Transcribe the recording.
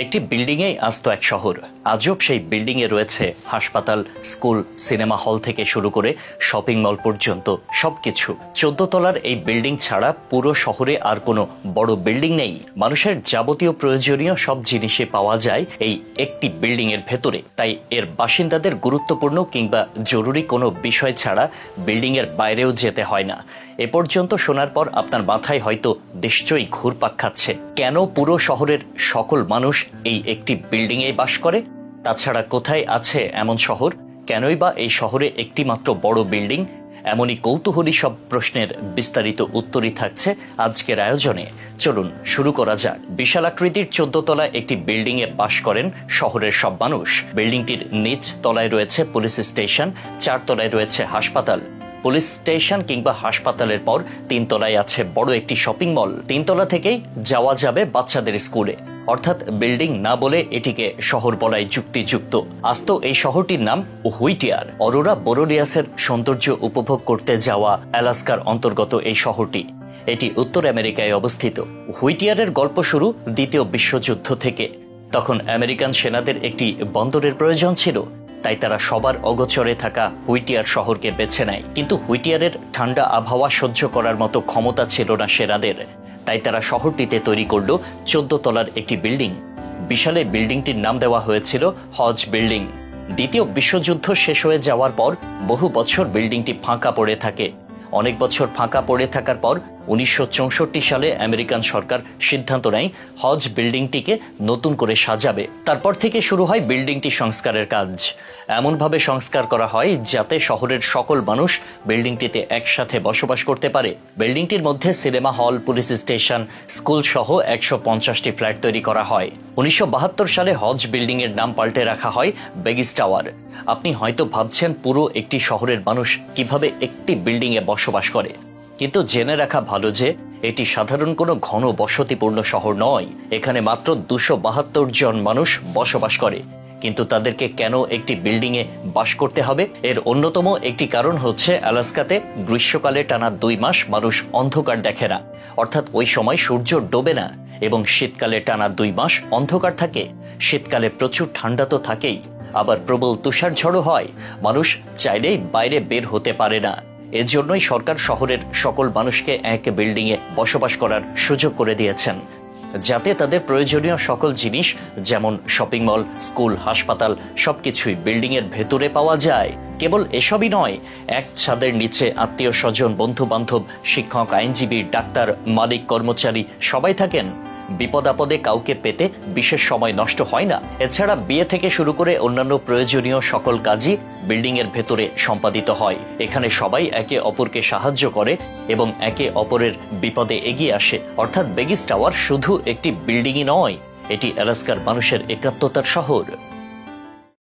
একটি বিল্ডিংয়ে আস্ত এক শহর। আজব সেই বিল্ডিংয়ে রয়েছে হাসপাতাল, স্কুল, সিনেমা হল থেকে শুরু করে শপিং মল পর্যন্ত সবকিছু। 14 তলার এই বিল্ডিং ছাড়া পুরো শহরে আর কোনো বড় বিল্ডিং নেই। মানুষের যাবতীয় প্রয়োজনীয় সব জিনিসই পাওয়া যায় এই একটি বিল্ডিং এর ভেতরে। তাই এর বাসিন্দাদের গুরুত্বপূর্ণ কিংবা জরুরি কোনো বিষয় ছাড়া বিল্ডিং এর বাইরেও যেতে হয় না। এ পর্যন্ত শোনার পর আপনার মাথায় হয়তো নিশ্চয়ই ঘুরপাক খাচ্ছে, কেন পুরো শহরের সকল মানুষ এই একটি বিল্ডিং এ বাস করে? তাছাড়া কোথায় আছে এমন শহর? কেনই বা এই শহরে একটি মাত্র বড় বিল্ডিং? এমনই কৌতূহলী সব প্রশ্নের বিস্তারিত উত্তরই থাকছে আজকের আয়োজনে। চলুন শুরু করা যাক। বিশাল আকৃতির 14 তলা একটি বিল্ডিং এ বাস করেন শহরের সব মানুষ। বিল্ডিংটির নিচ তলায় রয়েছে পুলিশ স্টেশন, 4 তলায় রয়েছে হাসপাতাল। পুলিশ স্টেশন কিংবা হাসপাতালের পর 3 তলায় আছে বড় একটি শপিং মল। 3 তলা থেকেই যাওয়া যাবে বাচ্চাদের স্কুলে। অর্থাৎ বিল্ডিং না বলে এটিকে শহর বলাই যুক্তিযুক্ত। আস্ত এই শহরটির নাম হুইটিয়ার। অরোরা বোরেলিয়াসের সৌন্দর্য উপভোগ করতে যাওয়া আলাস্কার অন্তর্গত এই শহরটি, এটি উত্তর আমেরিকায় অবস্থিত। হুইটিয়ারের গল্প শুরু দ্বিতীয় বিশ্বযুদ্ধ থেকে। তখন আমেরিকান সেনাদের একটি বন্দরের প্রয়োজন ছিল, তাই তারা সবার অগোচরে থাকা হুইটিয়ার শহরকে বেছে নেয়। কিন্তু হুইটিয়ারের ঠান্ডা আবহাওয়া সহ্য করার মতো ক্ষমতা ছিল না সেনাদের, তাই তারা শহরটিতে তৈরি করল 14 তলার একটি বিল্ডিং। বিশাল এই বিল্ডিংটির নাম দেওয়া হয়েছিল হজ বিল্ডিং। দ্বিতীয় বিশ্বযুদ্ধ শেষ হয়ে যাওয়ার পর বহু বছর বিল্ডিংটি ফাঁকা পড়ে থাকে। অনেক বছর ফাঁকা পড়ে থাকার পর 1964 সালে আমেরিকান সরকার সিদ্ধান্ত নেয় হজ বিল্ডিংটিকে নতুন করে সাজাবে। তারপর থেকে শুরু হয় বিল্ডিংটি সংস্কারের কাজ। এমনভাবে সংস্কার করা হয় যাতে শহরের সকল মানুষ বিল্ডিংটিতে একসাথে বসবাস করতে পারে। বিল্ডিংটির মধ্যে cinema hall, police station, school সহ 150টি ফ্ল্যাট তৈরি করা হয়। 1972 সালে হজ বিল্ডিং এর নাম পাল্টে রাখা হয় বেগিস টাওয়ার। আপনি হয়তো ভাবছেন পুরো একটি শহরের মানুষ কিভাবে একটি বিল্ডিং এ বসবাস করে, কিন্তু জেনে রাখা ভালো যে এটি সাধারণ কোনো ঘন বসতিপূর্ণ শহর নয়। এখানে মাত্র 272 জন মানুষ বসবাস করে। কিন্তু তাদেরকে কেন একটি বিল্ডিং এ বাস করতে হবে? এর অন্যতম একটি কারণ হচ্ছে আলাস্কাতে গ্রীষ্মকালে টানা 2 মাস মানুষ অন্ধকার দেখে না, অর্থাৎ ওই সময় সূর্য ডোবে না। এবং শীতকালে টানা 2 মাস অন্ধকার থাকে। শীতকালে প্রচুর ঠান্ডা তো থাকেই, আবার প্রবল তুষার ঝড়ও হয়। মানুষ চাইলেই বাইরে বের হতে পারে না। এজন্যই সরকার শহরের সকল মানুষকে এক বিল্ডিং এ বসবাস করার সুযোগ করে দিয়েছেন, যাতে তাদের প্রয়োজনীয় সকল জিনিস যেমন শপিং মল, স্কুল, হাসপাতাল সবকিছুই বিল্ডিং এর ভেতরে পাওয়া যায়। কেবল এসবই নয়, এক ছাদের নিচে আত্মীয় স্বজন, বন্ধু বান্ধব, শিক্ষক, আইনজীবী, ডাক্তার, মালিক, কর্মচারী সবাই থাকেন। বিপদ আপদে কাউকে পেতে বিশেষ সময় নষ্ট হয় না। এছাড়া বিয়ে থেকে শুরু করে অন্যান্য প্রয়োজনীয় সকল কাজই বিল্ডিং এর ভেতরে সম্পাদিত হয়। এখানে সবাই একে অপরকে সাহায্য করে এবং একে অপরের বিপদে এগিয়ে আসে। অর্থাৎ বেগিস টাওয়ার শুধু একটি বিল্ডিংই নয়, এটি আলাস্কার মানুষের একাত্মতার শহর।